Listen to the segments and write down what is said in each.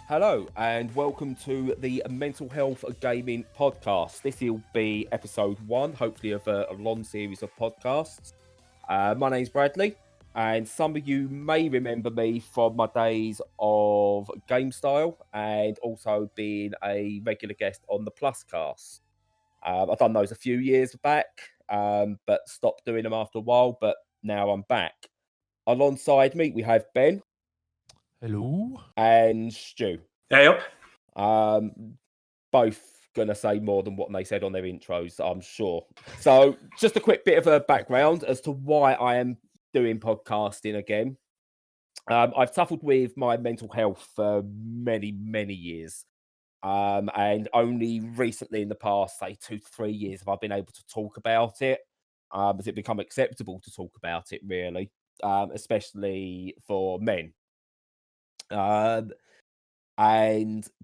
Hello and welcome to the Mental Health Gaming Podcast. This will be episode 1, hopefully of a long series of podcasts. My name's Bradley, and some of you may remember me from my days of GameStyle and also being a regular guest on the Pluscast. I've done those a few years back, but stopped doing them after a while, but now I'm back. Alongside me, we have Ben. Hello. And Stu. Hey up. Both gonna say more than what they said on their intros, I'm sure. So just a quick bit of a background as to why I am doing podcasting again. I've suffered with my mental health for many years. And only recently in the past, say 2 to 3 years, have I been able to talk about it. Has it become acceptable to talk about it, really? Especially for men. And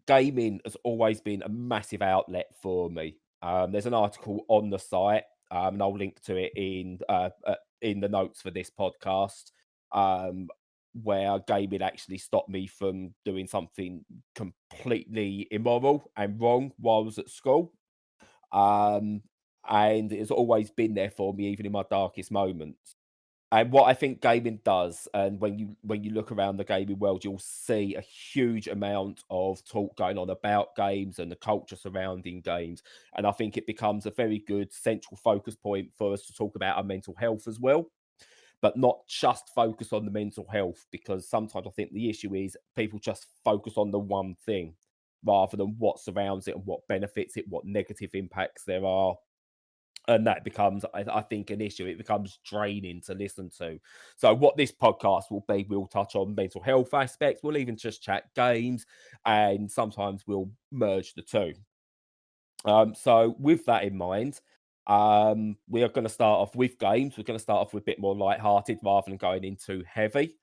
gaming has always been a massive outlet for me. There's an article on the site, and I'll link to it in the notes for this podcast, where gaming actually stopped me from doing something completely immoral and wrong while I was at school. And it's always been there for me, even in my darkest moments. And what I think gaming does, and when you look around the gaming world, you'll see a huge amount of talk going on about games and the culture surrounding games. And I think it becomes a very good central focus point for us to talk about our mental health as well, but not just focus on the mental health, because sometimes I think the issue is people just focus on the one thing rather than what surrounds it and what benefits it, what negative impacts there are. And that becomes, I think, an issue. It becomes draining to listen to. So what this podcast will be, we'll touch on mental health aspects. We'll even just chat games, and sometimes we'll merge the two. So with that in mind, we are going to start off with games. We're going to start off with a bit more lighthearted rather than going into heavy.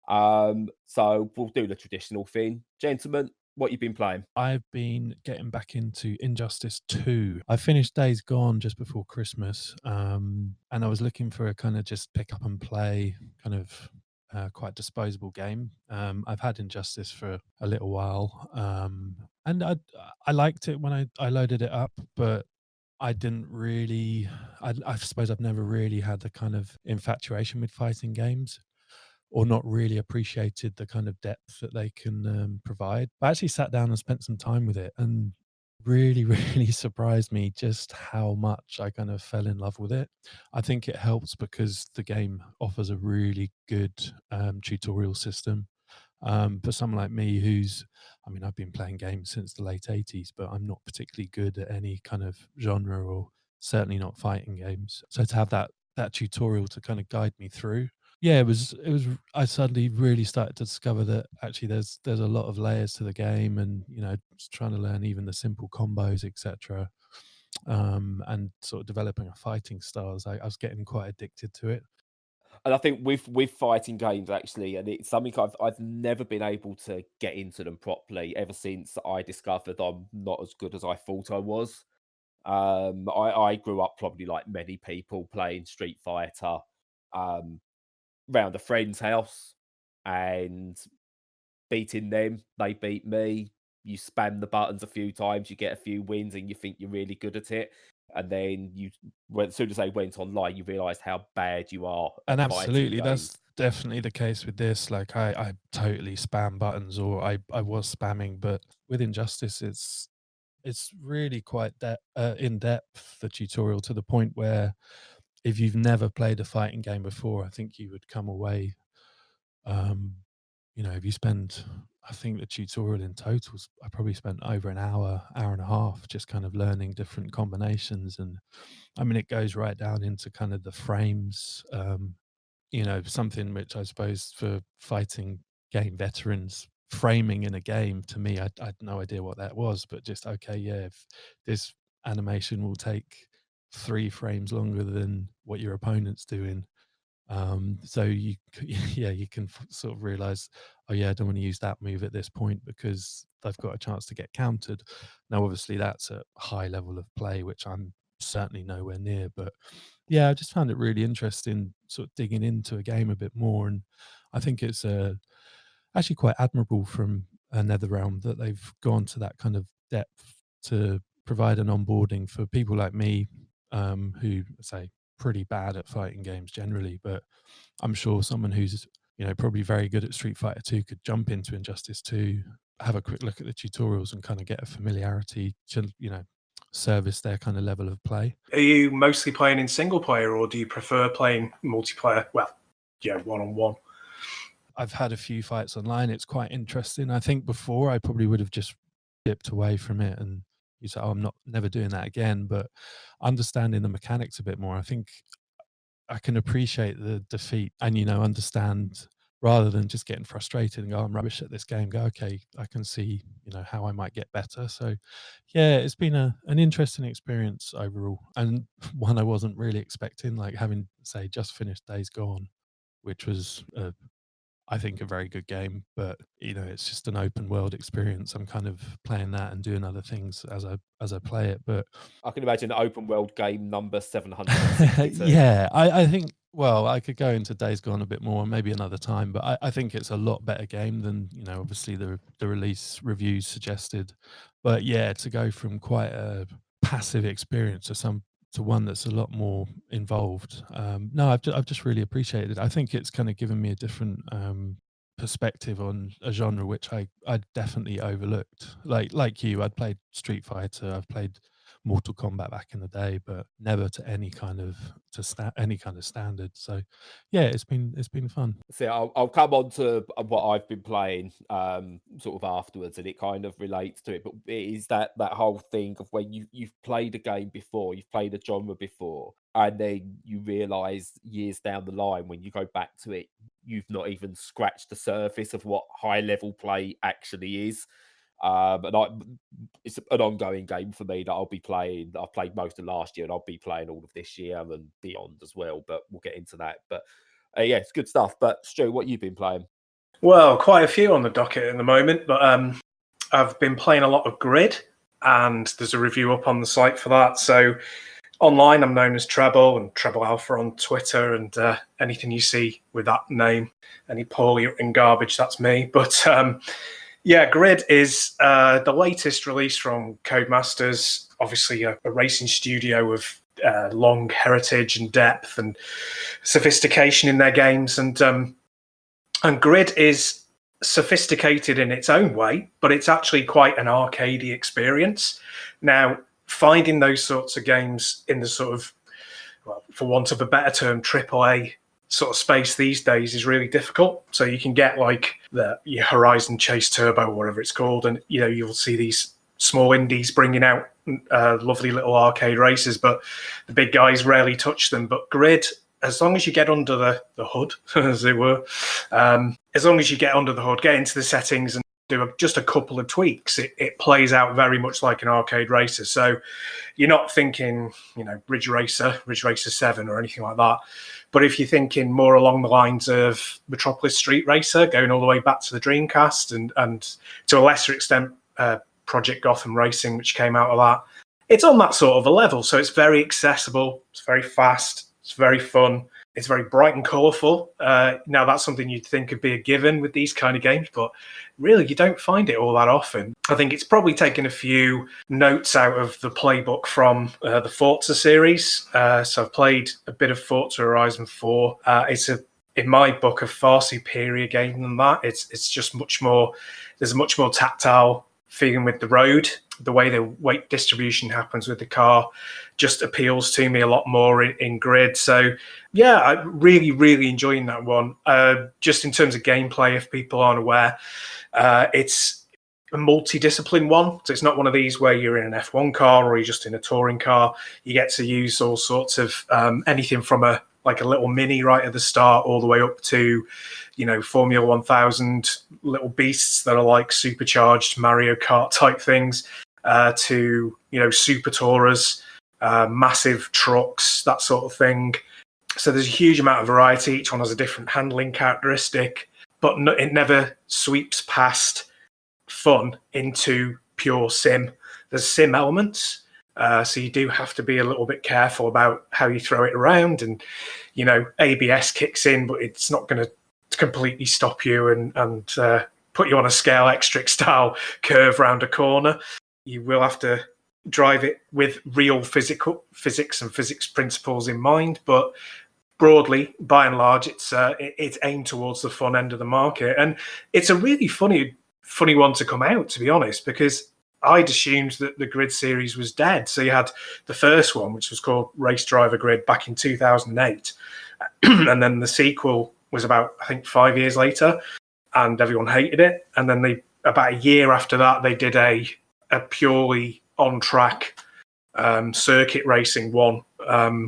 So we'll do the traditional thing. Gentlemen, what you've been playing? I've been getting back into Injustice 2. I finished Days Gone just before Christmas, and I was looking for a kind of just pick up and play kind of quite disposable game. I've had Injustice for a little while, and I liked it when I loaded it up, but I didn't really. I suppose I've never really had the kind of infatuation with fighting games, or not really appreciated the kind of depth that they can provide. I actually sat down and spent some time with it, and really, really surprised me just how much I kind of fell in love with it. I think it helps because the game offers a really good tutorial system. For someone like me I've been playing games since the late 80s, but I'm not particularly good at any kind of genre, or certainly not fighting games. So to have that tutorial to kind of guide me through, yeah, it was I suddenly really started to discover that actually there's a lot of layers to the game, and just trying to learn even the simple combos, etc. And sort of developing a fighting styles. I was getting quite addicted to it. And I think with fighting games, actually, and it's something I've never been able to get into them properly ever since I discovered I'm not as good as I thought I was. I grew up probably like many people playing Street Fighter, um, round a friend's house and beating them. They beat me. You spam the buttons a few times, you get a few wins, and you think you're really good at it. And then as soon as they went online, you realised how bad you are And at fighting absolutely, games. that's definitely the case with this. Like I totally spam buttons, or I was spamming, but with Injustice, it's really quite in depth, the tutorial, to the point where if you've never played a fighting game before, I think you would come away. If you spend, I think the tutorial in total, I probably spent over an hour and a half just kind of learning different combinations. And I mean, it goes right down into kind of the frames, something which I suppose for fighting game veterans, framing in a game, to me, I had no idea what that was, but just, okay, yeah, if this animation will take 3 frames longer than what your opponent's doing, so you can sort of realize, oh yeah, I don't want to use that move at this point because they've got a chance to get countered. Now obviously that's a high level of play which I'm certainly nowhere near, but yeah, I just found it really interesting sort of digging into a game a bit more. And I think it's actually quite admirable from NetherRealm that they've gone to that kind of depth to provide an onboarding for people like me, who say pretty bad at fighting games generally, but I'm sure someone who's probably very good at Street Fighter 2 could jump into Injustice 2, have a quick look at the tutorials, and kind of get a familiarity to service their kind of level of play. Are you mostly playing in single player, or do you prefer playing multiplayer? Well, yeah, one-on-one. I've had a few fights online. It's quite interesting. I think before I probably would have just dipped away from it and you say, "Oh, I'm never doing that again." But understanding the mechanics a bit more, I think I can appreciate the defeat and understand, rather than just getting frustrated and go, "I'm rubbish at this game." Go, okay, I can see how I might get better. So yeah, it's been an interesting experience overall, and one I wasn't really expecting, like having just finished Days Gone, which was I think a very good game, but it's just an open world experience. I'm kind of playing that and doing other things as I play it. But I can imagine open world game number 762. yeah, I think, well, I could go into Days Gone a bit more, maybe another time, but I think it's a lot better game than obviously the release reviews suggested. But yeah, to go from quite a passive experience to one that's a lot more involved. No, I've just really appreciated it. I think it's kind of given me a different perspective on a genre which I definitely overlooked. Like you, I'd played Street Fighter, I've played Mortal Kombat back in the day, but never to any kind of standard. So yeah, it's been fun. See, I'll come on to what I've been playing sort of afterwards, and it kind of relates to it. But it is that whole thing of when you've played a game before, you've played a genre before, and then you realise years down the line when you go back to it, you've not even scratched the surface of what high level play actually is. It's an ongoing game for me that I'll be playing. I've played most of last year, and I'll be playing all of this year and beyond as well. But we'll get into that. But yeah, it's good stuff. But Stu, what you've been playing? Well, quite a few on the docket at the moment, but I've been playing a lot of Grid, and there's a review up on the site for that. So online, I'm known as Treble and Treble Alpha on Twitter, and anything you see with that name, any poorly written garbage, that's me. But yeah, Grid is the latest release from Codemasters, obviously a racing studio of long heritage and depth and sophistication in their games. And Grid is sophisticated in its own way, but it's actually quite an arcadey experience. Now, finding those sorts of games in the sort of, well, for want of a better term, AAA sort of space these days is really difficult. So you can get like your Horizon Chase Turbo, whatever it's called, and you'll see these small indies bringing out lovely little arcade races, but the big guys rarely touch them. But Grid, as long as you get under the hood, as it were, as long as you get under the hood, get into the settings and do just a couple of tweaks, it plays out very much like an arcade racer. So you're not thinking, Ridge Racer 7 or anything like that. But if you're thinking more along the lines of Metropolis Street Racer, going all the way back to the Dreamcast and to a lesser extent, Project Gotham Racing, which came out of that, it's on that sort of a level. So it's very accessible, it's very fast, it's very fun, it's very bright and colourful. Now, that's something you'd think would be a given with these kind of games, but really, you don't find it all that often. I think it's probably taken a few notes out of the playbook from the Forza series. So I've played a bit of Forza Horizon 4. It's in my book, a far superior game than that. It's just much more. There's a much more tactile feeling with the road. The way the weight distribution happens with the car just appeals to me a lot more in Grid. So yeah, I'm really, really enjoying that one. Just in terms of gameplay, if people aren't aware, it's a multidiscipline one. So it's not one of these where you're in an F1 car or you're just in a touring car. You get to use all sorts of anything from a little mini right at the start all the way up to, Formula 1000 little beasts that are like supercharged Mario Kart type things, to, super tourers, massive trucks, that sort of thing. So there's a huge amount of variety. Each one has a different handling characteristic, but it never sweeps past fun into pure sim. There's sim elements, so you do have to be a little bit careful about how you throw it around, and ABS kicks in, but it's not going to completely stop you and put you on a scale Xtrix style curve round a corner. You will have to drive it with real physics and physics principles in mind, but broadly, by and large, it's aimed towards the fun end of the market, and it's a really funny one to come out, to be honest, because I'd assumed that the Grid series was dead. So you had the first one, which was called Race Driver Grid, back in 2008, and then the sequel was about, I think, 5 years later, and everyone hated it. And then about a year after that, they did a purely on-track circuit racing one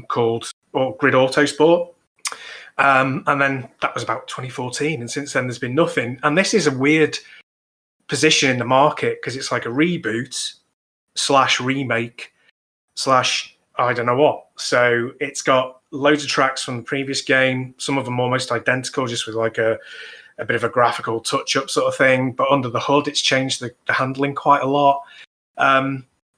called Grid Autosport. And then that was about 2014. And since then, there's been nothing. And this is a weird position in the market because it's like a reboot / remake / I don't know what. So it's got loads of tracks from the previous game, some of them almost identical, just with like a bit of a graphical touch-up sort of thing. But under the hood, it's changed the handling quite a lot.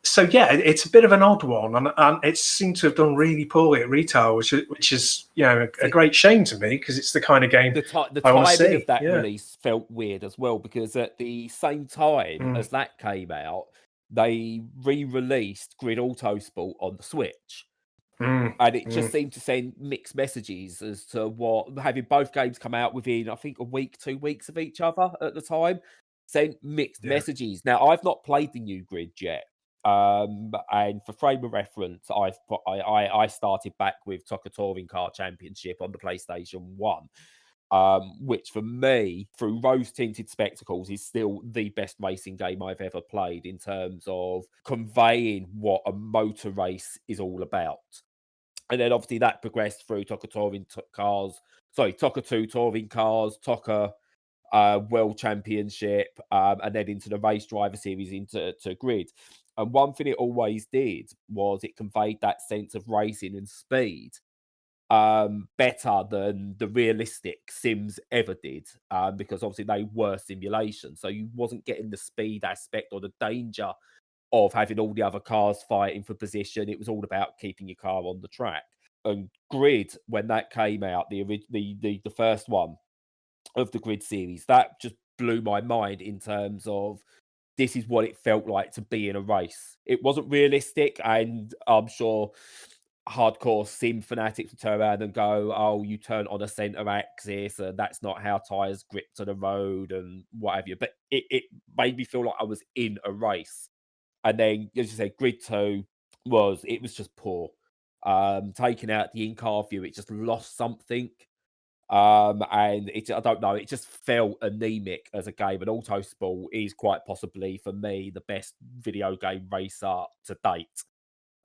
So yeah, it's a bit of an odd one, and it seemed to have done really poorly at retail, which is a great shame to me because it's the kind of game the I want to timing see. of that release felt weird as well, because at the same time as that came out, they re-released Grid Autosport on the Switch. And it just seemed to send mixed messages as to what, having both games come out within, I think, a week, 2 weeks of each other at the time, sent mixed messages. Now, I've not played the new Grid yet. And for frame of reference, I started back with Toka Touring Car Championship on the PlayStation 1, which for me, through rose-tinted spectacles, is still the best racing game I've ever played in terms of conveying what a motor race is all about. And then obviously that progressed through Toka 2 Touring Cars, Toka World Championship, and then into the Race Driver Series, into Grid. And one thing it always did was it conveyed that sense of racing and speed better than the realistic Sims ever did, because obviously they were simulations. So you wasn't getting the speed aspect or the danger of having all the other cars fighting for position. It was all about keeping your car on the track. And Grid, when that came out, the first one of the Grid series, that just blew my mind in terms of this is what it felt like to be in a race. It wasn't realistic, and I'm sure hardcore sim fanatics would turn around and go, oh, you turn on a center axis and that's not how tires grip to the road and what have you. But it made me feel like I was in a race. And then, as you said, Grid 2 was just poor. Taking out the in-car view, it just lost something. And I don't know, it just felt anemic as a game. And Autosport is quite possibly, for me, the best video game racer to date.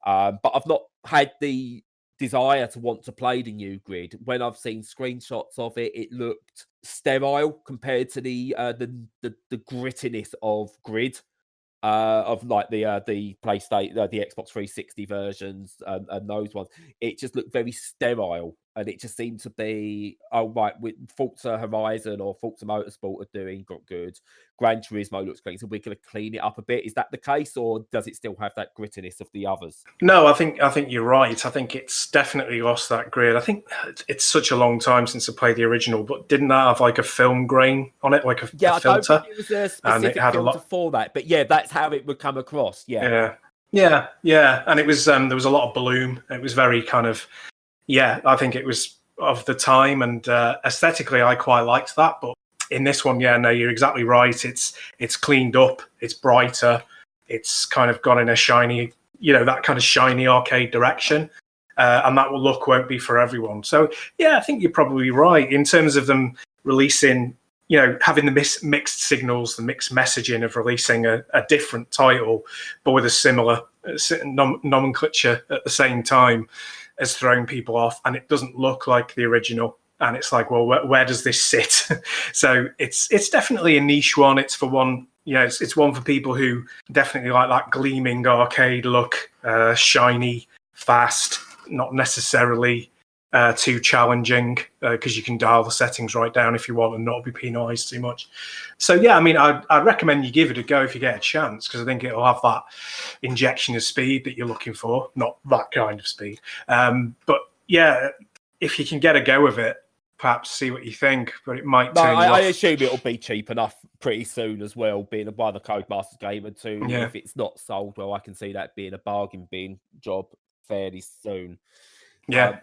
But I've not had the desire to want to play the new Grid. When I've seen screenshots of it, it looked sterile compared to the grittiness of Grid. Of like the PlayStation, the Xbox 360 versions, and those ones, it just looked very sterile, and it just seemed to be, oh right, with Forza Horizon or Forza Motorsport are doing good. Gran Turismo looks great, so we're going to clean it up a bit. Is that the case, or does it still have that grittiness of the others? No, I think you're right. I think it's definitely lost that grid. I think it's such a long time since I played the original, but didn't that have like a film grain on it, like a filter? I don't think it was a specific filter for that, but yeah, that's how it would come across. Yeah. And it was there was a lot of bloom. It was very kind of, I think it was of the time, and aesthetically I quite liked that. But in this one, you're exactly right. It's cleaned up, it's brighter, it's kind of gone in a shiny, that kind of shiny arcade direction, and that look won't be for everyone. So I think you're probably right in terms of them releasing, having the mixed signals, the mixed messaging of releasing a different title, but with a similar nomenclature at the same time, has thrown people off, and it doesn't look like the original. And it's like, well, where does this sit? So it's definitely a niche one. It's for one, it's one for people who definitely like that gleaming arcade look, shiny, fast, not necessarily too challenging, because you can dial the settings right down if you want and not be penalised too much. So I'd recommend you give it a go if you get a chance, because I think it'll have that injection of speed that you're looking for, not that kind of speed. But if you can get a go of it, perhaps see what you think, but it might No, turn you I off. assume it'll be cheap enough pretty soon as well, being one of the Codemasters game, and two, Yeah. if it's not sold, well, I can see that being a bargain bin job fairly soon. Yeah.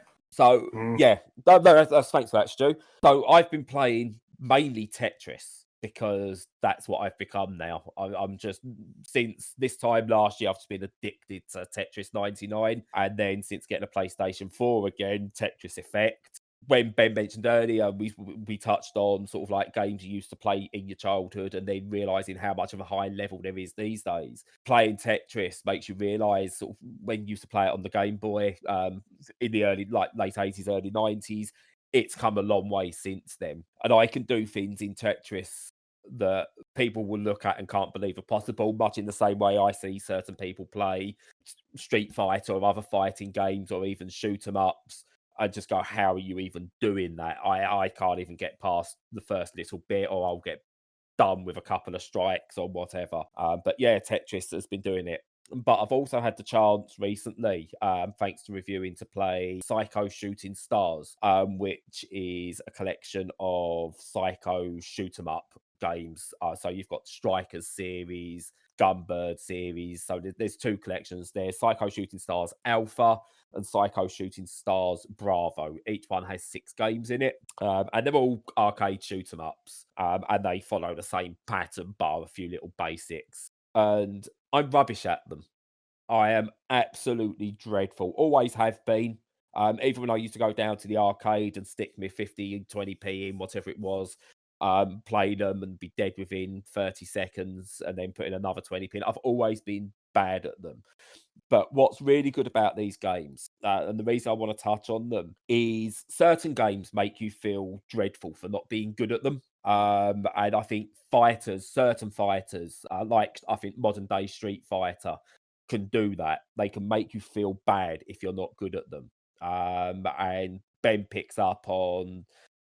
Yeah, no, that's thanks for that, Stu. So I've been playing mainly Tetris because that's what I've become now. I'm just, since this time last year, I've just been addicted to Tetris 99, and then since getting a PlayStation 4 again, Tetris Effect. When Ben mentioned earlier, we touched on sort of like games you used to play in your childhood, and then realizing how much of a high level there is these days. Playing Tetris makes you realize sort of when you used to play it on the Game Boy in the late 80s, early 90s, it's come a long way since then. And I can do things in Tetris that people will look at and can't believe are possible, much in the same way I see certain people play Street Fighter or other fighting games or even shoot 'em ups. I just go, how are you even doing that? I can't even get past the first little bit, or I'll get done with a couple of strikes or whatever. But yeah, Tetris has been doing it. But I've also had the chance recently, thanks to reviewing, to play Psikyo Shooting Stars, which is a collection of Psikyo shoot 'em up games. So you've got Strikers series, Gunbird series. So there's two collections. There's Psikyo Shooting Stars Alpha and Psikyo Shooting Stars Bravo. Each one has 6 games in it, and they're all arcade shoot 'em ups, and they follow the same pattern, bar a few little basics. And I'm rubbish at them. I am absolutely dreadful. Always have been. Even when I used to go down to the arcade and stick me 50 and 20p in, whatever it was, play them and be dead within 30 seconds and then put in another 20p. I've always been bad at them. But what's really good about these games, and the reason I want to touch on them, is certain games make you feel dreadful for not being good at them. And I think certain fighters, like I think modern day Street Fighter, can do that. They can make you feel bad if you're not good at them. And Ben picks up on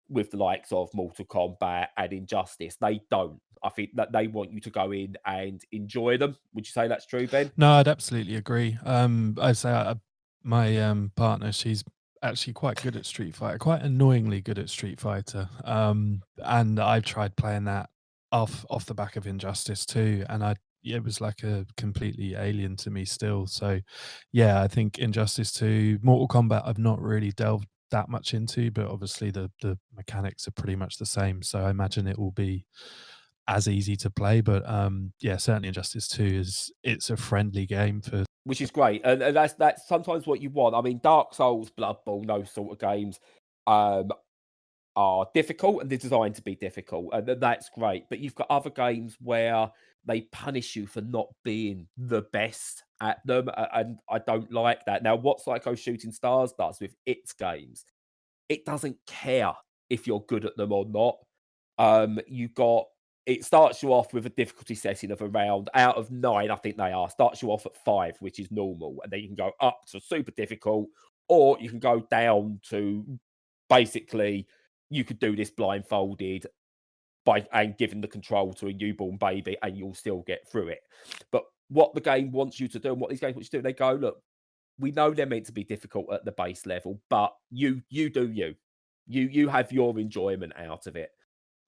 with the likes of Mortal Kombat and Injustice. They don't. I think that they want you to go in and enjoy them. Would you say that's true, Ben? No, I'd absolutely agree. I'd say my partner, she's actually quite good at Street Fighter, quite annoyingly good at Street Fighter. And I've tried playing that off the back of Injustice too, and it was like a completely alien to me still. So yeah, I think Injustice 2, Mortal Kombat, I've not really delved that much into, but obviously the mechanics are pretty much the same. So I imagine it will be as easy to play. But yeah, certainly Injustice 2 it's a friendly game for. Which is great, and that's sometimes what you want. I mean, Dark Souls, Blood Bowl, those sort of games are difficult, and they're designed to be difficult, and that's great. But you've got other games where they punish you for not being the best at them, and I don't like that. Now, what Psikyo Shooting Stars does with its games, it doesn't care if you're good at them or not. It starts you off with a difficulty setting of around, out of 9, I think they are, starts you off at 5, which is normal. And then you can go up to super difficult, or you can go down to basically, you could do this blindfolded and given the control to a newborn baby, and you'll still get through it. But what the game wants you to do, and what these games want you to do, they go, look, we know they're meant to be difficult at the base level, but you do you. You have your enjoyment out of it.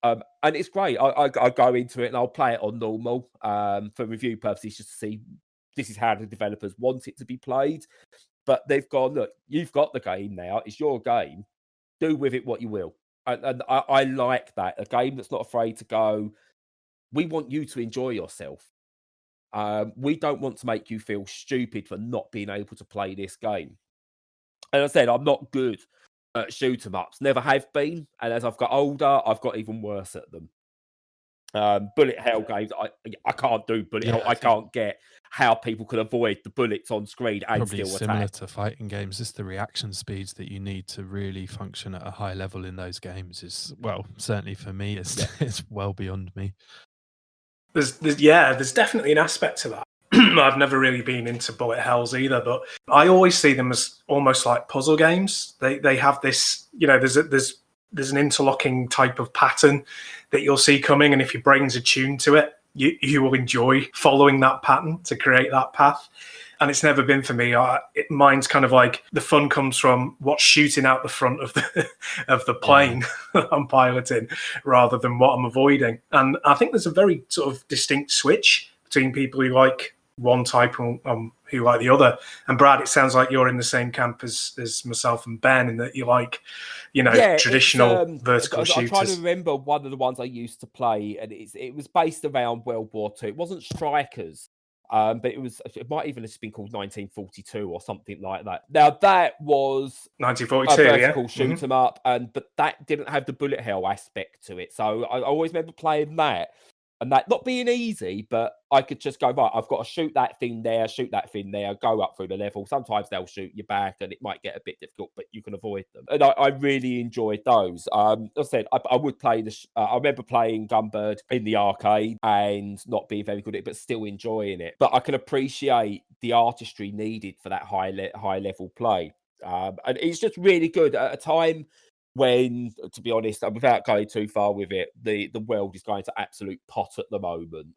And it's great. I go into it and I'll play it on normal for review purposes, just to see this is how the developers want it to be played. But they've gone, look, you've got the game now. It's your game. Do with it what you will. And I like that. A game that's not afraid to go, we want you to enjoy yourself. We don't want to make you feel stupid for not being able to play this game. And as I said, I'm not good at shoot 'em ups, never have been, and as I've got older, I've got even worse at them. Bullet hell games, I can't do bullet hell. I can't get how people can avoid the bullets on screen and Probably still similar attack. to fighting games. It's the reaction speeds that you need to really function at a high level in those games. Is, well, certainly for me, it's well beyond me. There's definitely an aspect to that. I've never really been into bullet hells either, but I always see them as almost like puzzle games. They have this, there's an interlocking type of pattern that you'll see coming, and if your brain's attuned to it, you will enjoy following that pattern to create that path. And it's never been for me. Mine's kind of like the fun comes from what's shooting out the front of the plane that I'm piloting, rather than what I'm avoiding. And I think there's a very sort of distinct switch between people who like one type and who like the other. And Brad, it sounds like you're in the same camp as myself and Ben, in that you like, traditional vertical shooters. I'm trying to remember one of the ones I used to play, and it was based around World War II. It wasn't Strikers. But it might even have been called 1942 or something like that. Now that was 1942, a vertical shoot 'em up, but that didn't have the bullet hell aspect to it. So I always remember playing that, and that not being easy, but I could just go, right, I've got to shoot that thing there, go up through the level. Sometimes they'll shoot you back, and it might get a bit difficult, but you can avoid them. And I really enjoyed those. As I said, I would play I remember playing Gunbird in the arcade and not being very good at it, but still enjoying it. But I can appreciate the artistry needed for that high level play. And it's just really good at a time when, to be honest, without going too far with it, the world is going to absolute pot at the moment.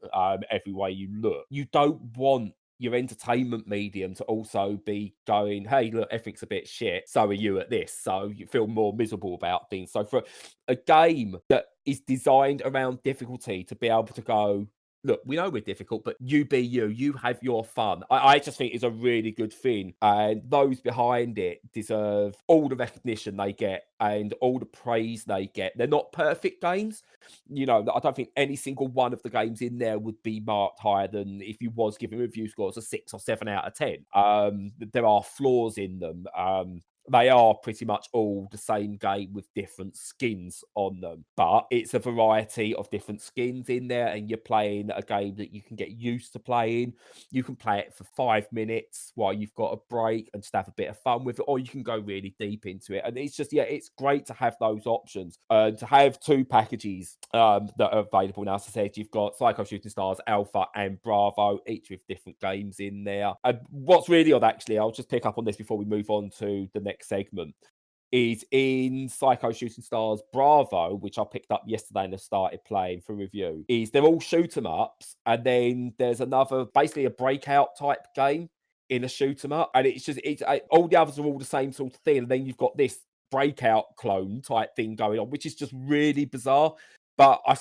Every way you look, you don't want your entertainment medium to also be going, hey, look, everything's a bit shit, so are you at this, so you feel more miserable about things. So for a game that is designed around difficulty to be able to go, look, we know we're difficult, but you be you have your fun. I just think it's a really good thing. And those behind it deserve all the recognition they get and all the praise they get. They're not perfect games. I don't think any single one of the games in there would be marked higher than if you was giving review scores a 6 or 7 out of 10. There are flaws in them. They are pretty much all the same game with different skins on them, but it's a variety of different skins in there, and you're playing a game that you can get used to playing. You can play it for 5 minutes while you've got a break and just have a bit of fun with it, or you can go really deep into it. And it's just, it's great to have those options, to have 2 packages that are available now. As I said, you've got Psikyo Shooting Stars Alpha and Bravo, each with different games in there. And what's really odd, actually, I'll just pick up on this before we move on to the next segment, is in Psikyo Shooting Stars Bravo, which I picked up yesterday and have started playing for review, is they're all shoot 'em ups, and then there's another, basically a breakout type game in a shoot 'em up, and it's all the others are all the same sort of thing, and then you've got this breakout clone type thing going on, which is just really bizarre. But I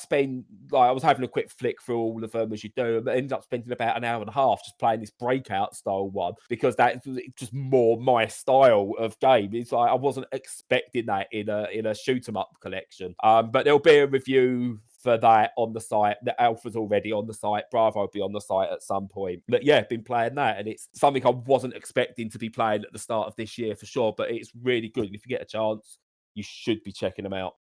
was having a quick flick through all of them as you do, but ended up spending about an hour and a half just playing this breakout style one, because that's just more my style of game. It's like I wasn't expecting that in a shoot 'em up collection. But there'll be a review for that on the site. The Alpha's already on the site. Bravo will be on the site at some point. But yeah, been playing that, and it's something I wasn't expecting to be playing at the start of this year for sure. But it's really good, and if you get a chance, you should be checking them out.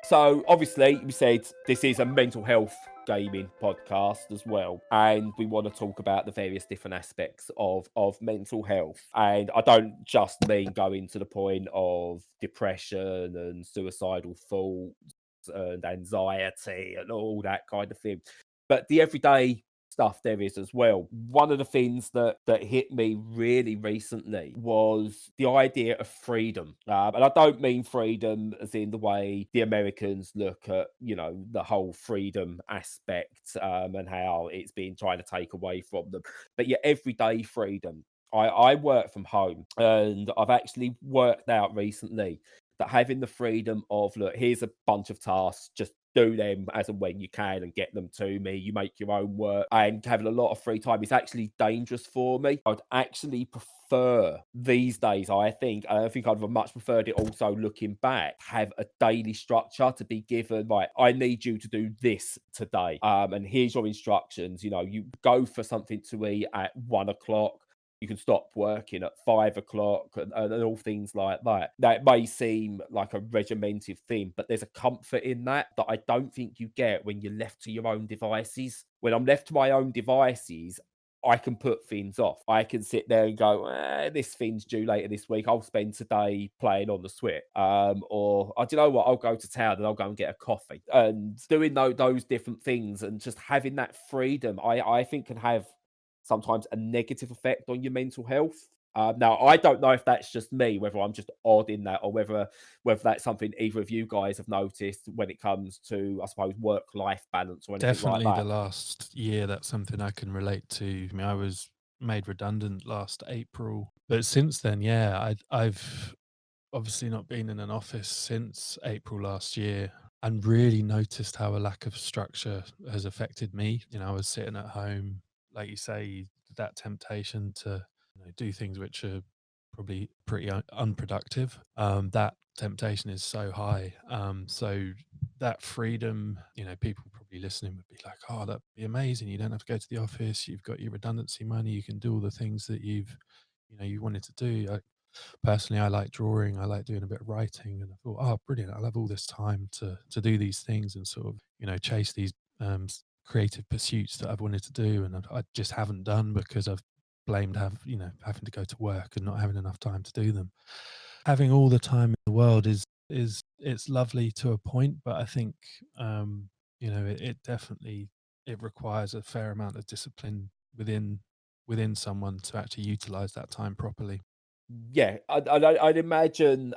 So obviously we said this is a mental health gaming podcast as well, and we want to talk about the various different aspects of mental health. And I don't just mean going to the point of depression and suicidal thoughts and anxiety and all that kind of thing, but the everyday stuff there is as well. One of the things that hit me really recently was the idea of freedom. And I don't mean freedom as in the way the Americans look at, the whole freedom aspect, and how it's been trying to take away from them, but your everyday freedom. I work from home, and I've actually worked out recently that having the freedom of, look, here's a bunch of tasks, just do them as and when you can and get them to me. You make your own work, and having a lot of free time is actually dangerous for me. I'd actually prefer these days, I think I'd have much preferred it also looking back, have a daily structure to be given, right, I need you to do this today. And here's your instructions. You go for something to eat at 1 o'clock. You can stop working at 5 o'clock and all things like that. Now, it may seem like a regimented thing, but there's a comfort in that I don't think you get when you're left to your own devices. When I'm left to my own devices, I can put things off. I can sit there and go, this thing's due later this week. I'll spend today playing on the Switch. Or, do you know what? I'll go to town and I'll go and get a coffee. And doing those different things and just having that freedom, I think can have sometimes a negative effect on your mental health. Now, I don't know if that's just me, whether I'm just odd in that, or whether that's something either of you guys have noticed when it comes to, I suppose, work-life balance or anything Definitely like the that. last year, that's something I can relate to. I mean, I was made redundant last April, but since then, yeah, I've obviously not been in an office since April last year, and really noticed how a lack of structure has affected me. You know, I was sitting at home, like you say, that temptation to do things which are probably pretty unproductive. That temptation is so high. So that freedom, people probably listening would be like, "Oh, that'd be amazing! You don't have to go to the office. You've got your redundancy money. You can do all the things that you wanted to do." Personally, I like drawing. I like doing a bit of writing, and I thought, "Oh, brilliant! I'll have all this time to do these things and sort of chase these creative pursuits that I've wanted to do, and I just haven't done because I've blamed having to go to work and not having enough time to do them." Having all the time in the world is it's lovely to a point, but I think it definitely it requires a fair amount of discipline within someone to actually utilize that time properly. Yeah, I'd imagine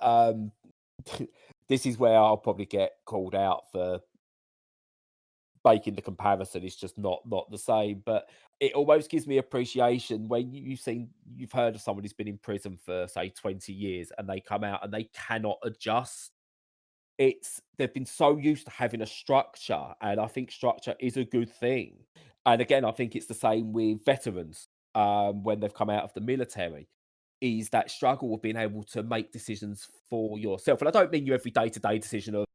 this is where I'll probably get called out for making the comparison. It's just not the same, but it almost gives me appreciation when you've heard of someone who's been in prison for, say, 20 years, and they come out and they cannot adjust. They've been so used to having a structure, and I think structure is a good thing. And again, I think it's the same with veterans, when they've come out of the military, is that struggle of being able to make decisions for yourself. And I don't mean your every day-to-day decision of,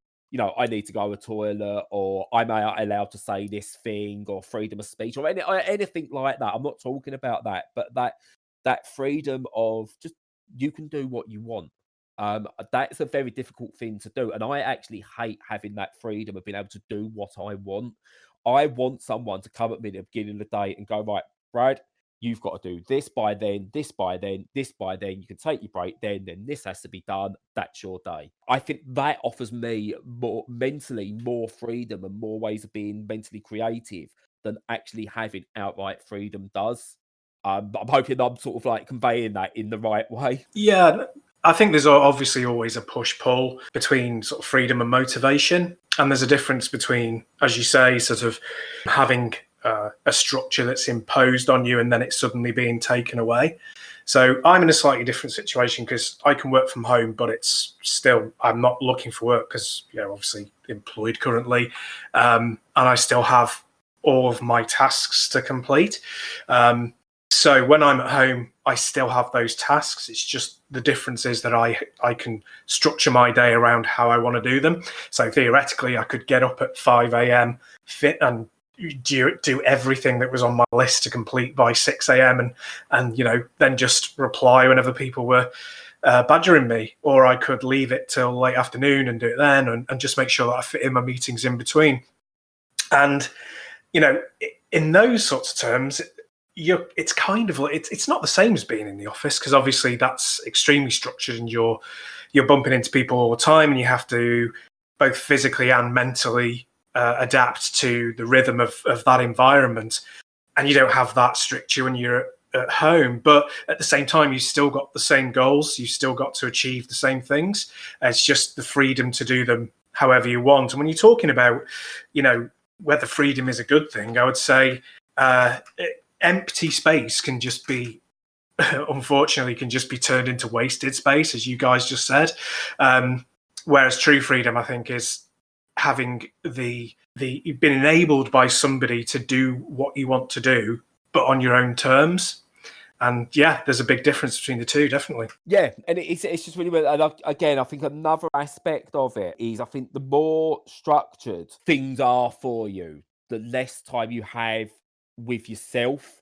I need to go to a toilet, or am I allowed to say this thing, or freedom of speech, or anything like that. I'm not talking about that, but that freedom of just, you can do what you want. That's a very difficult thing to do, and I actually hate having that freedom of being able to do what I want. I want someone to come at me at the beginning of the day and go, "Right, Brad, you've got to do this by then, this by then, this by then. You can take your break then this has to be done. That's your day." I think that offers me more freedom and more ways of being mentally creative than actually having outright freedom does. But I'm hoping I'm sort of like conveying that in the right way. Yeah, I think there's obviously always a push-pull between sort of freedom and motivation. And there's a difference between, as you say, sort of having a structure that's imposed on you and then it's suddenly being taken away. So I'm in a slightly different situation because I can work from home, but it's still, I'm not looking for work because, obviously employed currently. And I still have all of my tasks to complete. So when I'm at home, I still have those tasks. It's just the difference is that I can structure my day around how I want to do them. So theoretically, I could get up at 5 a.m., fit and do everything that was on my list to complete by 6 a.m. and then just reply whenever people were badgering me. Or I could leave it till late afternoon and do it then and just make sure that I fit in my meetings in between. And, in those sorts of terms, it's kind of it's not the same as being in the office because obviously that's extremely structured and you're bumping into people all the time and you have to both physically and mentally adapt to the rhythm of that environment, and you don't have that stricture when you're at home. But at the same time, you still got the same goals, you still got to achieve the same things. It's just the freedom to do them however you want. And when you're talking about whether freedom is a good thing, I would say empty space can just be, unfortunately, can just be turned into wasted space, as you guys just said. Whereas true freedom, I think, is having you've been enabled by somebody to do what you want to do, but on your own terms. And yeah, there's a big difference between the two, definitely. Yeah, and it's just really weird. And again, I think another aspect of it is I think the more structured things are for you, the less time you have with yourself.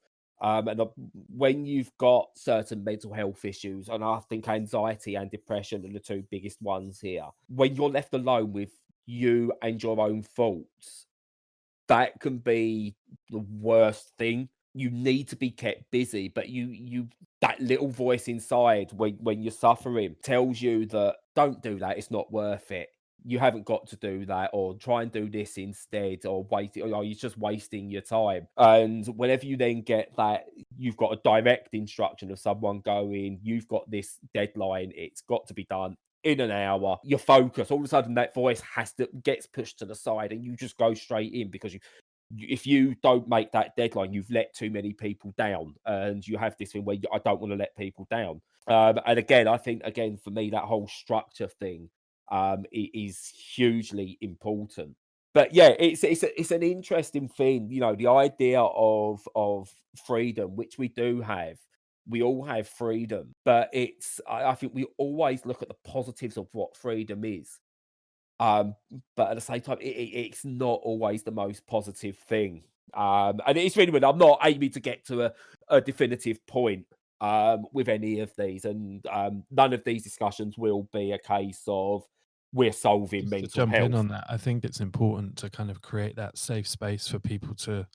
When you've got certain mental health issues, and I think anxiety and depression are the two biggest ones here, when you're left alone with you and your own thoughts, that can be the worst thing. You need to be kept busy, but you that little voice inside when you're suffering tells you that don't do that, it's not worth it. you haven't got to do that, or try and do this instead, or or you're just wasting your time. And whenever you then get that, you've got a direct instruction of someone going, you've got this deadline, it's got to be done in an hour, your focus, all of a sudden that voice gets pushed to the side, and you just go straight in, because if you don't make that deadline, you've let too many people down, and you have this thing where I don't want to let people down. And again, I think, again, for me, that whole structure thing is hugely important. But yeah, it's an interesting thing, the idea of freedom, which we do have. We all have freedom, but I think we always look at the positives of what freedom is. Um, but at the same time, it's not always the most positive thing. And it's really weird. I'm not aiming to get to a definitive point with any of these, and none of these discussions will be a case of we're solving Just to mental jump in health. on that, I think it's important to kind of create that safe space for people to,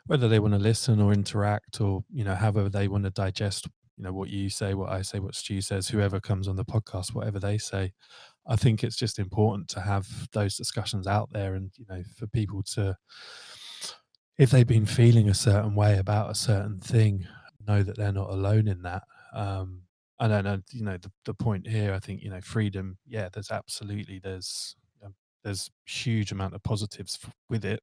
whether they want to listen or interact, or however they want to digest what you say, what I say, what Stu says, whoever comes on the podcast, whatever they say. I think it's just important to have those discussions out there, and for people to, if they've been feeling a certain way about a certain thing, know that they're not alone in that. I don't know, the point here, I think, freedom, yeah, there's huge amount of positives with it,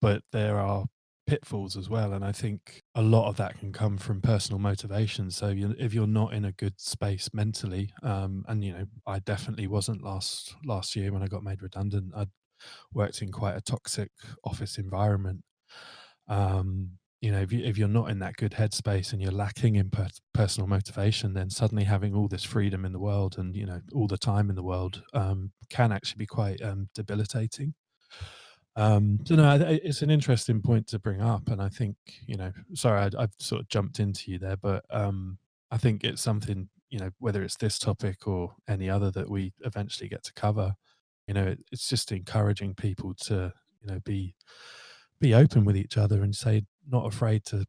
but there are pitfalls as well. And I think a lot of that can come from personal motivation. So if you're not in a good space mentally, and I definitely wasn't last year when I got made redundant. I worked in quite a toxic office environment. If you're not in that good headspace and you're lacking in personal motivation, then suddenly having all this freedom in the world and all the time in the world can actually be quite debilitating. So no, it's an interesting point to bring up, and I think sorry, I've sort of jumped into you there, but I think it's something, whether it's this topic or any other that we eventually get to cover, it's just encouraging people to be open with each other and say, not afraid to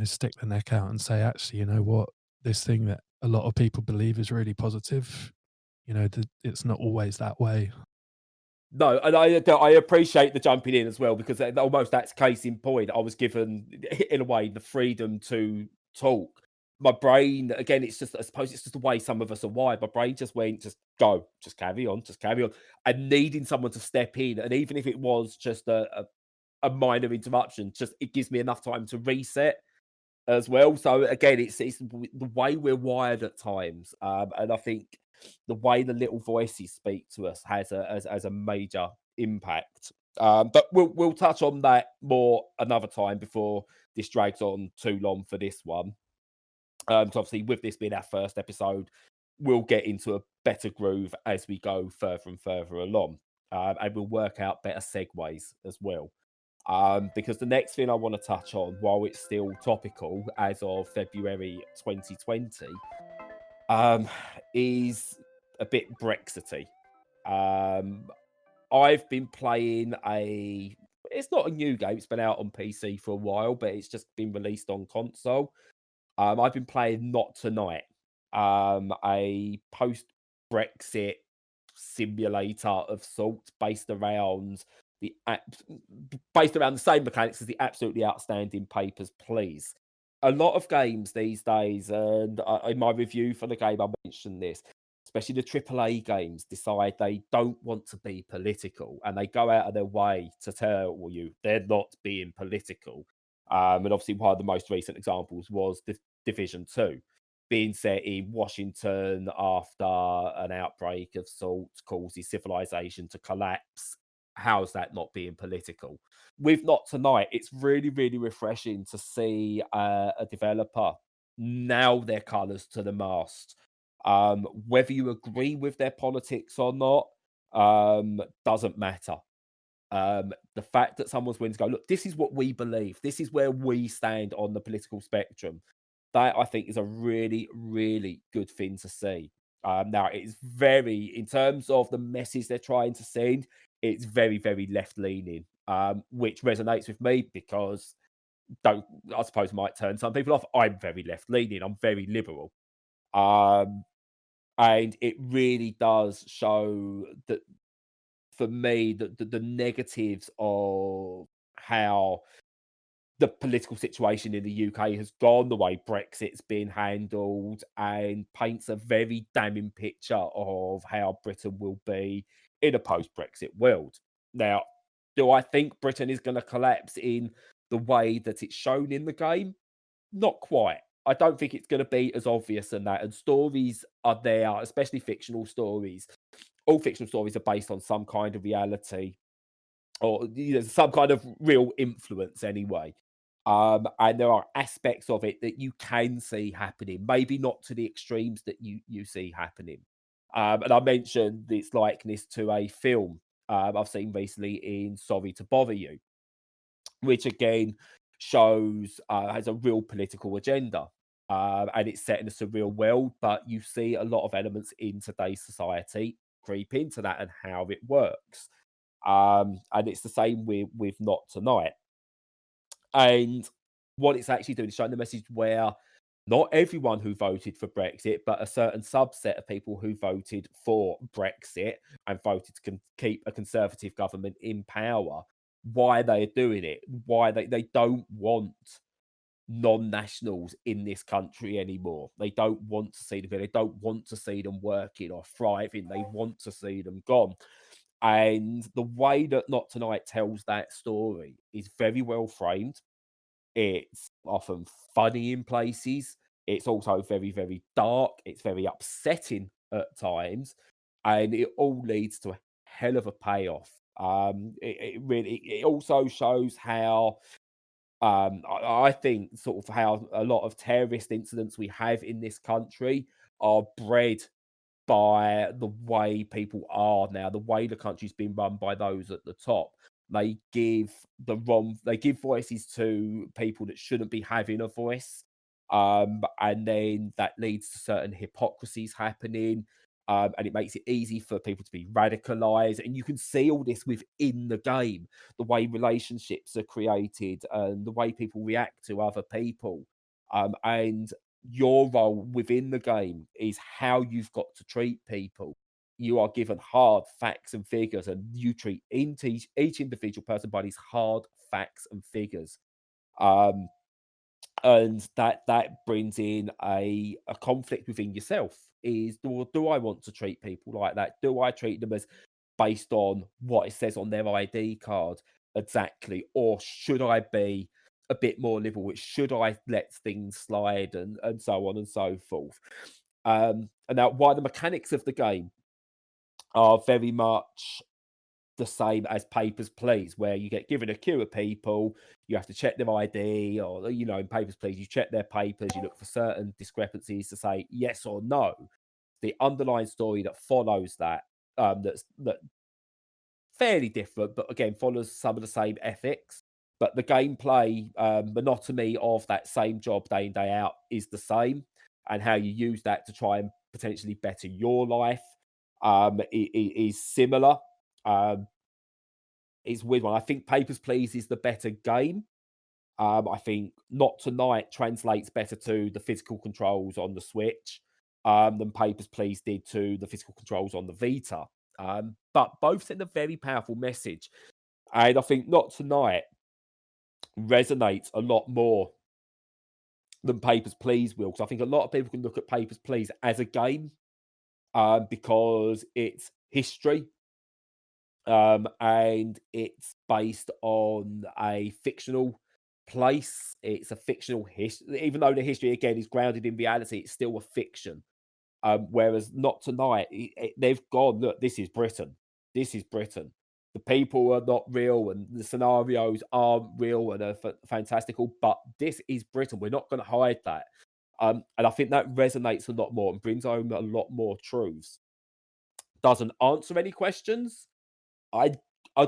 stick the neck out and say, actually, what, this thing that a lot of people believe is really positive, it's not always that way. No, and I appreciate the jumping in as well, because almost that's case in point. I was given, in a way, the freedom to talk. My brain, again, it's just, I suppose it's just the way some of us are wired. My brain just went, just go, just carry on, and needing someone to step in, and even if it was just a minor interruption, just it gives me enough time to reset as well. So again, it's the way we're wired at times, and I think the way the little voices speak to us has a major impact. But we'll touch on that more another time before this drags on too long for this one. So obviously, with this being our first episode, we'll get into a better groove as we go further and further along, and we'll work out better segues as well. Because the next thing I want to touch on, while it's still topical as of February 2020, is a bit Brexity. I've been playing it's not a new game, it's been out on PC for a while, but it's just been released on console. I've been playing Not Tonight, a post-Brexit simulator of sorts based around the same mechanics as the absolutely outstanding Papers, Please. A lot of games these days, and in my review for the game, I mentioned this, especially the AAA games, decide they don't want to be political, and they go out of their way to tell you they're not being political. And obviously, one of the most recent examples was Division 2, being set in Washington after an outbreak of sorts causes civilization to collapse. How's that not being political? With Not Tonight, it's really, really refreshing to see a developer nail their colours to the mast. Whether you agree with their politics or not doesn't matter. The fact that someone's willing to go, look, this is what we believe, this is where we stand on the political spectrum, that I think is a really, really good thing to see. Now, it's very, in terms of the message they're trying to send, it's very, very left leaning, which resonates with me because I suppose might turn some people off. I'm very left leaning. I'm very liberal. And it really does show that for me, the negatives of how the political situation in the UK has gone, the way Brexit's been handled, and paints a very damning picture of how Britain will be in a post-Brexit world. Now, do I think Britain is going to collapse in the way that it's shown in the game? Not quite. I don't think it's going to be as obvious than that. And stories are there, especially fictional stories. All fictional stories are based on some kind of reality or some kind of real influence anyway. And there are aspects of it that you can see happening, maybe not to the extremes that you see happening. And I mentioned its likeness to a film I've seen recently in Sorry to Bother You, which again shows has a real political agenda. And it's set in a surreal world, but you see a lot of elements in today's society creep into that and how it works. And it's the same with Not Tonight. And what it's actually doing is showing the message where not everyone who voted for Brexit, but a certain subset of people who voted for Brexit and voted to keep a Conservative government in power, why they're doing it, why they don't want non-nationals in this country anymore. They don't want to see them. They don't want to see them working or thriving. They want to see them gone. And the way that Not Tonight tells that story is very well framed. It's often funny in places. It's also very, very dark. It's very upsetting at times. And it all leads to a hell of a payoff. It also shows how I think sort of how a lot of terrorist incidents we have in this country are bred by the way people are now, the way the country's been run by those at the top. They give voices to people that shouldn't be having a voice. And then that leads to certain hypocrisies happening. And it makes it easy for people to be radicalized. And you can see all this within the game, the way relationships are created and the way people react to other people. And your role within the game is how you've got to treat people. You are given hard facts and figures, and you treat each individual person by these hard facts and figures. Um, and that brings in a conflict within yourself. Is do I want to treat people like that? Do I treat them as based on what it says on their ID card exactly, or should I be a bit more liberal? Should I let things slide and so on and so forth? And now, why the mechanics of the game are very much the same as Papers, Please, where you get given a queue of people, you have to check their ID, or in Papers, Please, you check their papers, you look for certain discrepancies to say yes or no. The underlying story that follows that, that fairly different, but again follows some of the same ethics. But the gameplay monotony of that same job day in day out is the same, and how you use that to try and potentially better your life is similar. It's a weird one. I think Papers, Please is the better game. I think Not Tonight translates better to the physical controls on the Switch than Papers, Please did to the physical controls on the Vita. But both send a very powerful message. And I think Not Tonight resonates a lot more than Papers, Please will. Because I think a lot of people can look at Papers, Please as a game because it's history. And it's based on a fictional place. It's a fictional history, even though the history again is grounded in reality. It's still a fiction. Whereas Not Tonight, they've gone, look, this is Britain. This is Britain. The people are not real, and the scenarios aren't real and are fantastical. But this is Britain. We're not going to hide that. And I think that resonates a lot more and brings home a lot more truths. Doesn't answer any questions. I'd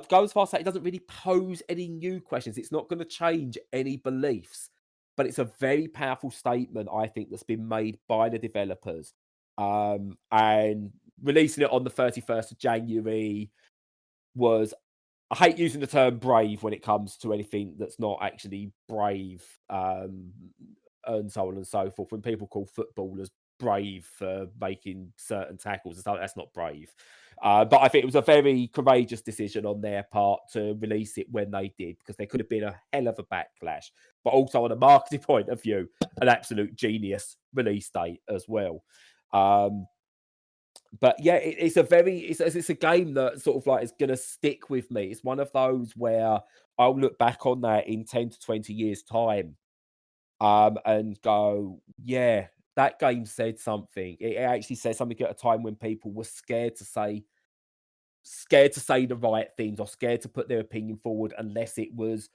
go as far as say it doesn't really pose any new questions. It's not going to change any beliefs, but it's a very powerful statement, I think, that's been made by the developers. And releasing it on the 31st of January was, I hate using the term brave when it comes to anything that's not actually brave, and so on and so forth. When people call footballers brave for making certain tackles and stuff, that's not brave. But I think it was a very courageous decision on their part to release it when they did, because there could have been a hell of a backlash. But also on a marketing point of view, an absolute genius release date as well. But yeah, it's a game that sort of like is going to stick with me. It's one of those where I'll look back on that in 10 to 20 years' time, and go, yeah, that game said something. It actually said something at a time when people were scared to say the right things, or scared to put their opinion forward unless it was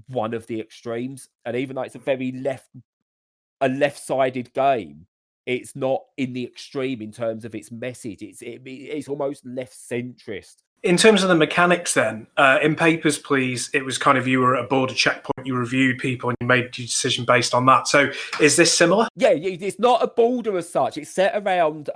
one of the extremes. And even though it's a left-sided game, it's not in the extreme in terms of its message. It's almost left centrist. In terms of the mechanics then, in Papers, Please, it was kind of, you were at a border checkpoint, you reviewed people and you made your decision based on that. So is this similar? Yeah, it's not a border as such. It's set around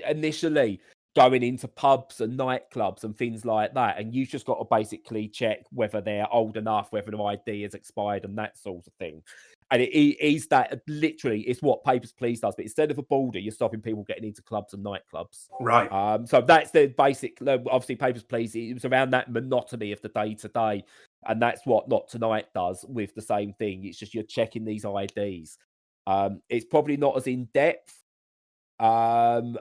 initially going into pubs and nightclubs and things like that. And you've just got to basically check whether they're old enough, whether their ID has expired and that sort of thing. And it is that literally it's what Papers, Please does. But instead of a border, you're stopping people getting into clubs and nightclubs. Right. So that's the basic, obviously Papers, Please, it was around that monotony of the day-to-day. And that's what Not Tonight does with the same thing. It's just you're checking these IDs. It's probably not as in-depth as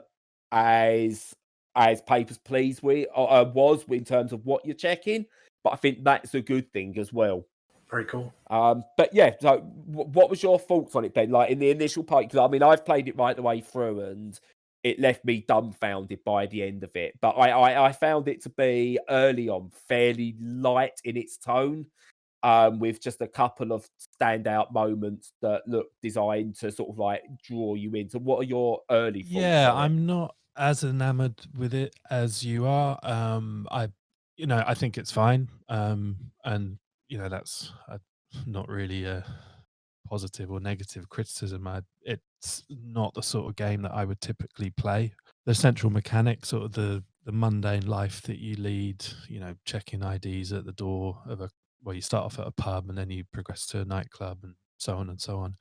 Papers, Please was in terms of what you're checking. But I think that's a good thing as well. Very cool. But yeah, so what was your thoughts on it, Ben? Like in the initial part, because I mean, I've played it right the way through, and it left me dumbfounded by the end of it. But I found it to be early on fairly light in its tone, with just a couple of standout moments that look designed to sort of like draw you in. So, what are your early thoughts? Yeah, on it? I'm not as enamored with it as you are. I think it's fine. And that's not really a positive or negative criticism. It's not the sort of game that I would typically play. The central mechanic, sort of the mundane life that you lead, checking IDs at the door of you start off at a pub and then you progress to a nightclub and so on and so on.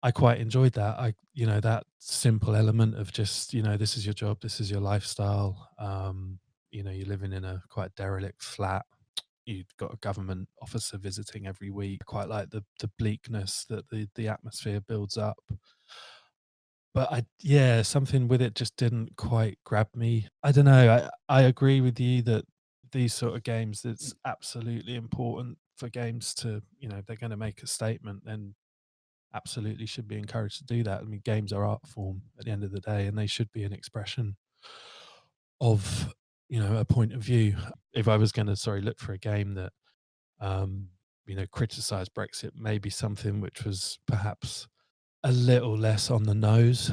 I quite enjoyed that. That simple element of just, this is your job, this is your lifestyle. You're living in a quite derelict flat. You've got a government officer visiting every week. I quite like the bleakness that the atmosphere builds up. But something with it just didn't quite grab me. I don't know. I agree with you that these sort of games, it's absolutely important for games to, they're going to make a statement, then absolutely should be encouraged to do that. I mean, games are art form at the end of the day, and they should be an expression of, a point of view. If I was going to, look for a game that, criticize Brexit, maybe something which was perhaps a little less on the nose,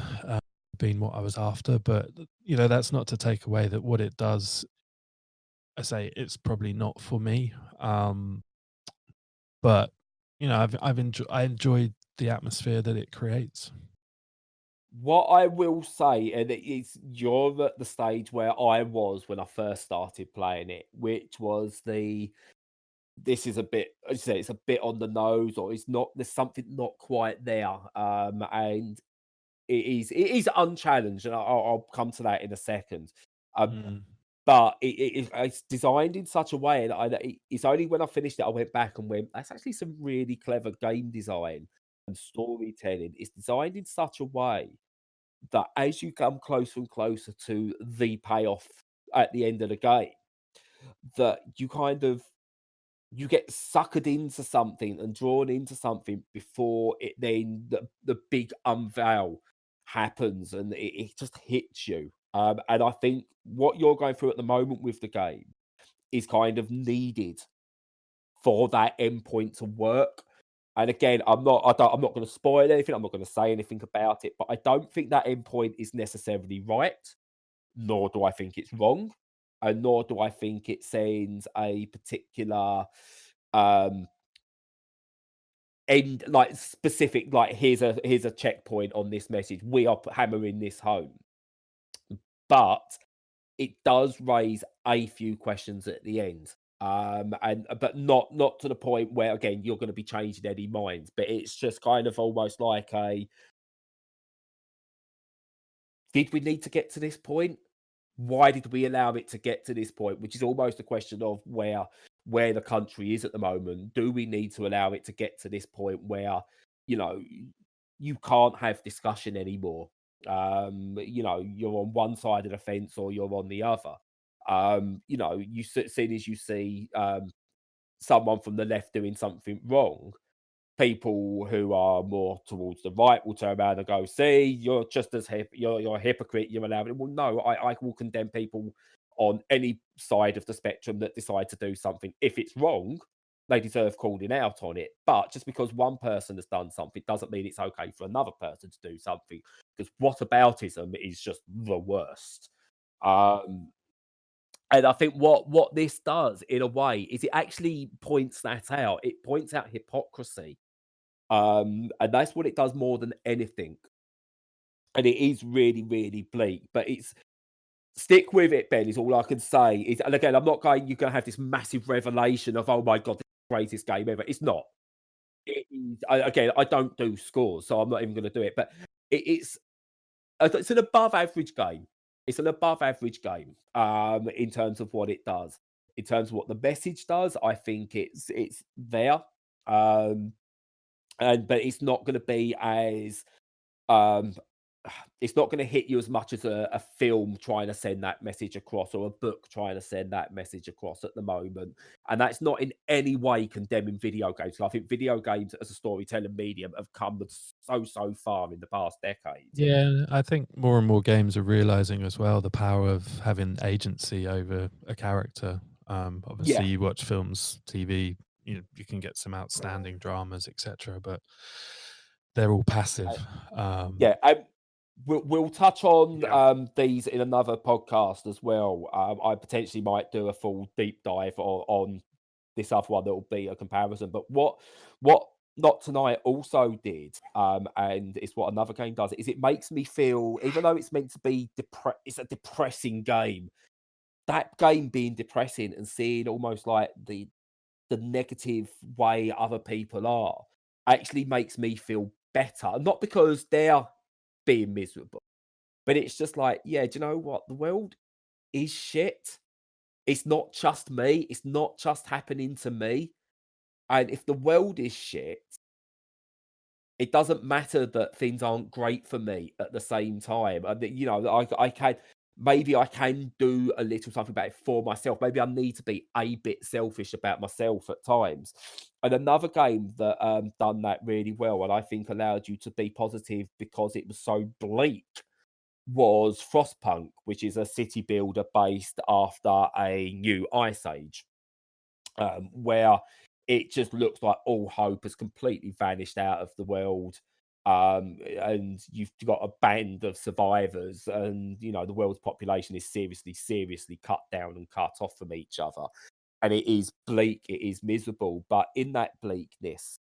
being what I was after. But that's not to take away that what it does, I say it's probably not for me. But I enjoyed the atmosphere that it creates. What I will say, and you're at the stage where I was when I first started playing it, which was this is a bit, as you say, it's a bit on the nose, or it's not. There's something not quite there, and it is unchallenged, and I'll come to that in a second. But it's designed in such a way, and it's only when I finished it I went back and went, that's actually some really clever game design and storytelling. It's designed in such a way that as you come closer and closer to the payoff at the end of the game, that you get suckered into something and drawn into something before it then the big unveil happens, and it just hits you. And I think what you're going through at the moment with the game is kind of needed for that endpoint to work. And again, I'm not going to spoil anything. I'm not going to say anything about it, but I don't think that endpoint is necessarily right, nor do I think it's wrong, and nor do I think it sends a particular end, like specific, like here's a checkpoint on this message. We are hammering this home, but it does raise a few questions at the end. But not to the point where again you're going to be changing any minds, but it's just kind of almost like did we need to get to this point? why did we allow it to get to this point? Which is almost a question of where the country is at the moment. Do we need to allow it to get to this point where, you know, you can't have discussion anymore? You know, you're on one side of the fence or you're on the other. You know, soon as you see someone from the left doing something wrong, people who are more towards the right will turn around and go, "See, you're just as you're a hypocrite. You're allowed it." Well, no, I will condemn people on any side of the spectrum that decide to do something. If it's wrong, they deserve calling out on it. But just because one person has done something doesn't mean it's okay for another person to do something. Because whataboutism is just the worst. Um, and I think what this does, in a way, is it actually points that out. It points out hypocrisy. And that's what it does more than anything. And it is really, really bleak. But it's stick with it, Ben, is all I can say. And again, I'm not going, you're going to have this massive revelation of, oh my God, this is the greatest game ever. It's not. It is, again, I don't do scores, so I'm not even going to do it. But it's an above average game. It's an above average game in terms of what it does. In terms of what the message does, I think it's there. But it's not going to be as um it's not going to hit you as much as a film trying to send that message across, or a book trying to send that message across at the moment. And that's not in any way condemning video games. I think video games as a storytelling medium have come so far in the past decade. Yeah, I think more and more games are realizing as well the power of having agency over a character. Obviously, Yeah, you watch films, TV, you can get some outstanding dramas, etc., but they're all passive. yeah. We'll touch on Yeah. these in another podcast as well. I potentially might do a full deep dive on this other one that will be a comparison. But what Not Tonight also did, and it's what another game does, is it makes me feel, even though it's meant to be it's a depressing game, that game being depressing and seeing almost like the negative way other people are actually makes me feel better. Not because they're being miserable, but it's just like, yeah, do you know what? The world is shit. It's not just me. It's not just happening to me. And if the world is shit, it doesn't matter that things aren't great for me at the same time. And you know, I can, maybe I can do a little something about it for myself. Maybe I need to be a bit selfish about myself at times. And another game that done that really well, and I think allowed you to be positive because it was so bleak, was Frostpunk, which is a city builder based after a new ice age, where it just looks like all hope has completely vanished out of the world. And you've got a band of survivors, and you know the world's population is seriously cut down and cut off from each other. And it is bleak, it is miserable, but in that bleakness,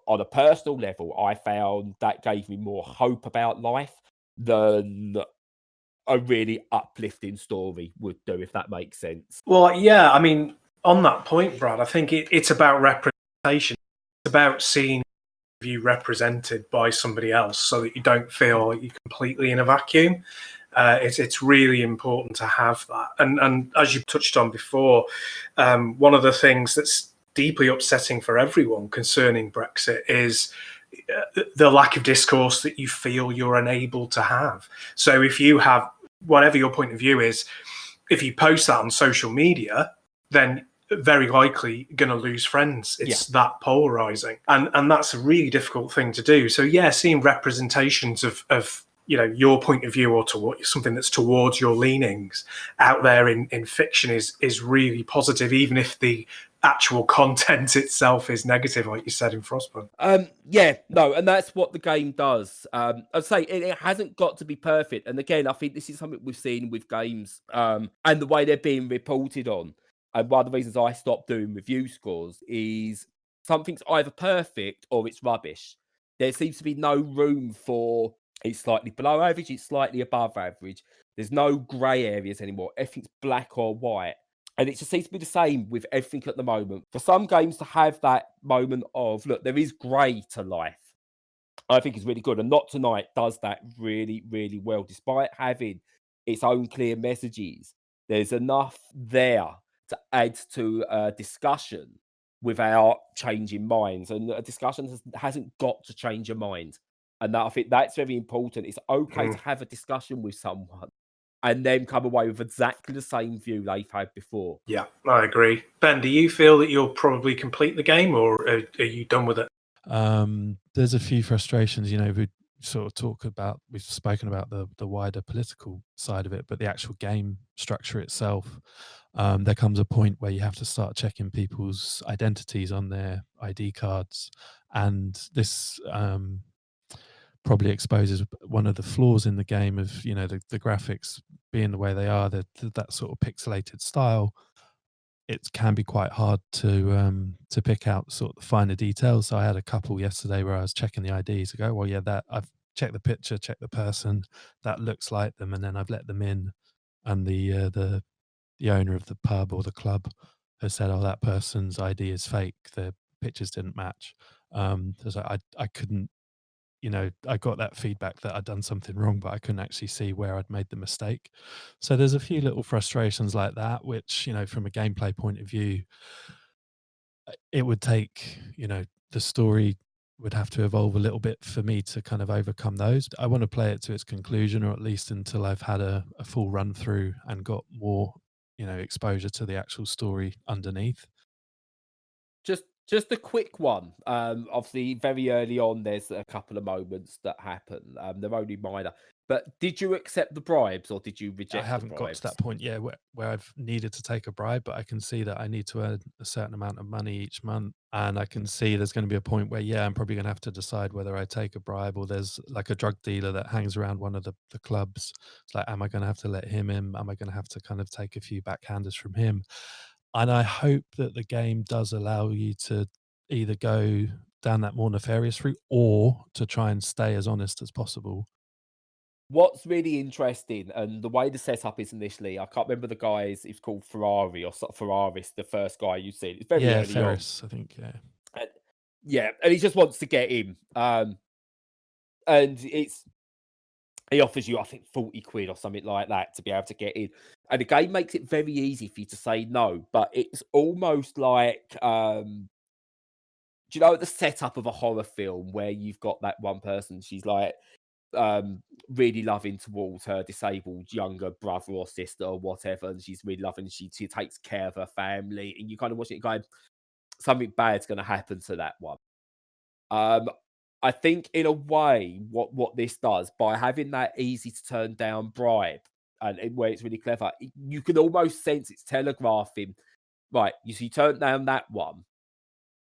on a personal level, I found that gave me more hope about life than a really uplifting story would do, if that makes sense. Well, yeah, I mean, on that point, Brad, I think it's about representation. It's about seeing you represented by somebody else so that you don't feel like you're completely in a vacuum. It's really important to have that. And as you touched on before, one of the things that's deeply upsetting for everyone concerning Brexit is the lack of discourse that you feel you're unable to have. So if you have, whatever your point of view is, if you post that on social media, then very likely going to lose friends. It's that polarizing, and that's a really difficult thing to do. So yeah, seeing representations of your point of view, or something that's towards your leanings out there in fiction is really positive, even if the actual content itself is negative, like you said in Frostpunk. And that's what the game does. I'd say it hasn't got to be perfect. And again, I think this is something we've seen with games, and the way they're being reported on. And one of the reasons I stopped doing review scores is something's either perfect or it's rubbish. There seems to be no room for it's slightly below average, it's slightly above average. There's no grey areas anymore. Everything's black or white. And it just seems to be the same with everything at the moment. For some games to have that moment of, look, there is grey to life, I think is really good. And Not Tonight does that really, really well, despite having its own clear messages. There's enough there to add to a discussion without changing minds. And a discussion hasn't got to change your mind. And I think that's very important. It's okay to have a discussion with someone and then come away with exactly the same view they've had before. Yeah, I agree. Ben, do you feel that you'll probably complete the game, or are you done with it? There's a few frustrations, we sort of we've spoken about the wider political side of it, but the actual game structure itself, there comes a point where you have to start checking people's identities on their ID cards, and this probably exposes one of the flaws in the game of the graphics being the way they are, that sort of pixelated style. It can be quite hard to pick out sort of the finer details. So I had a couple yesterday where I was checking the IDs. I go, well, yeah, that I've checked the picture, checked the person, that looks like them, and then I've let them in, and the owner of the pub or the club has said, oh, that person's ID is fake. The pictures didn't match. So I couldn't. I got that feedback that I'd done something wrong, but I couldn't actually see where I'd made the mistake. So there's a few little frustrations like that, which, from a gameplay point of view, it would take, the story would have to evolve a little bit for me to kind of overcome those. I want to play it to its conclusion, or at least until I've had a full run through and got more, exposure to the actual story underneath. Just a quick one. Obviously, very early on, there's a couple of moments that happen. They're only minor. But did you accept the bribes, or did you reject I haven't the got bribes? to that point yet where I've needed to take a bribe, but I can see that I need to earn a certain amount of money each month. And I can see there's going to be a point where, I'm probably going to have to decide whether I take a bribe, or there's like a drug dealer that hangs around one of the clubs. It's like, am I going to have to let him in? Am I going to have to kind of take a few backhanders from him? And I hope that the game does allow you to either go down that more nefarious route, or to try and stay as honest as possible. What's really interesting, and the way the setup is initially, I can't remember the guy's, it's called Ferrari or Ferraris, the first guy you see. It's very early Ferris, I think, on. And he just wants to get in. And he offers you, I think, 40 quid or something like that to be able to get in. And the game makes it very easy for you to say no, but it's almost like, do you know the setup of a horror film where you've got that one person, she's like, really loving towards her disabled younger brother or sister or whatever, and she's really loving, she takes care of her family, and you kind of watch it going, something bad's going to happen to that one. I think in a way what this does, by having that easy to turn down bribe, and where it's really clever, you can almost sense it's telegraphing, right, you turn down that one,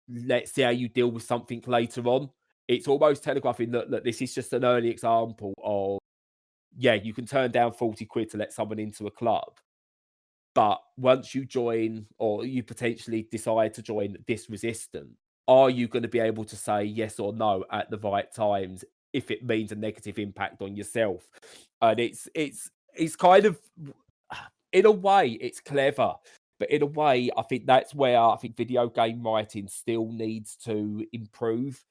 let's see how you deal with something later on. It's almost telegraphing that this is just an early example of, you can turn down 40 quid to let someone into a club. But once you join, or you potentially decide to join this resistance, are you going to be able to say yes or no at the right times if it means a negative impact on yourself? And it's kind of, in a way, it's clever. But in a way, I think that's where I think video game writing still needs to improve.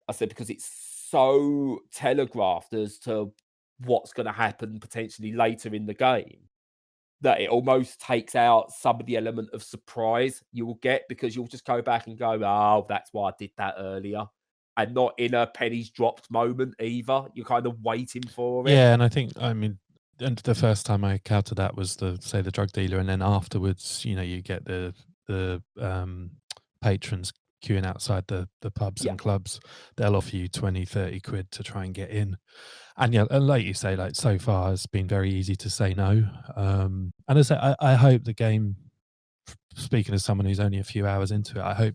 I said, because it's so telegraphed as to what's going to happen potentially later in the game, that it almost takes out some of the element of surprise you will get, because you'll just go back and go, oh, that's why I did that earlier. And not in a pennies dropped moment either. You're kind of waiting for it. Yeah, and I think, and the first time I encountered that was the drug dealer, and then afterwards, you get the patrons queuing outside the pubs and clubs. They'll offer you 20, 30 quid to try and get in. And and like you say, like, so far it's been very easy to say no. And as I hope the game, speaking as someone who's only a few hours into it, I hope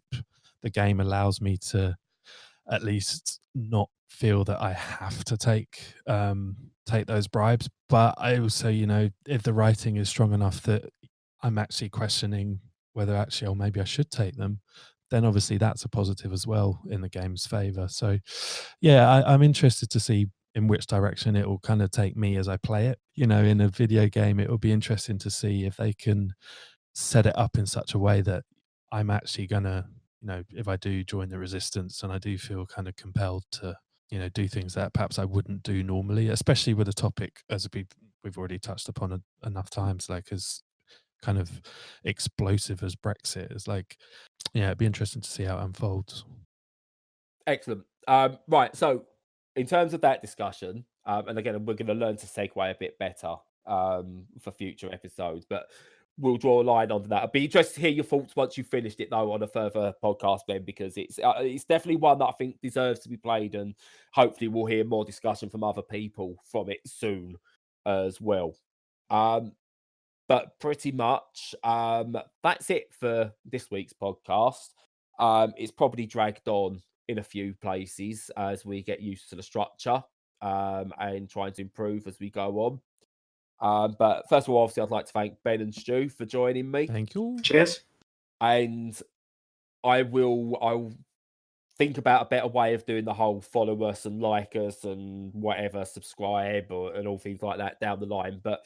the game allows me to at least not feel that I have to take those bribes. But I also, if the writing is strong enough that I'm actually questioning whether actually, or maybe I should take them, then obviously that's a positive as well in the game's favor. So I'm interested to see in which direction it will kind of take me as I play it. In a video game, it will be interesting to see if they can set it up in such a way that I'm actually gonna, if I do join the resistance and I do feel kind of compelled to, do things that perhaps I wouldn't do normally, especially with a topic as we've already touched upon enough times, like as kind of explosive as Brexit is. Like, yeah, it'd be interesting to see how it unfolds. Excellent. Right, so in terms of that discussion, and again, we're going to learn to segue a bit better for future episodes, but we'll draw a line onto that. I'd be interested to hear your thoughts once you've finished it, though, on a further podcast, Ben, because it's definitely one that I think deserves to be played, and hopefully we'll hear more discussion from other people from it soon as well. But pretty much that's it for this week's podcast. It's probably dragged on in a few places as we get used to the structure and trying to improve as we go on. But first of all, obviously, I'd like to thank Ben and Stu for joining me. Thank you. Cheers. And I'll think about a better way of doing the whole follow us and like us and whatever, subscribe and all things like that down the line. But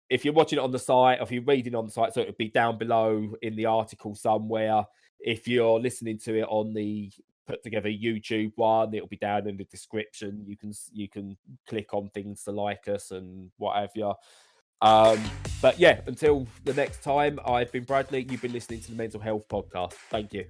if you're watching it on the site, or if you're reading on the site, so it'll be down below in the article somewhere. If you're listening to it on the put together YouTube one, it'll be down in the description. You can click on things to like us and what have you. But yeah, until the next time, I've been Bradley. You've been listening to the Mental Health Podcast. Thank you.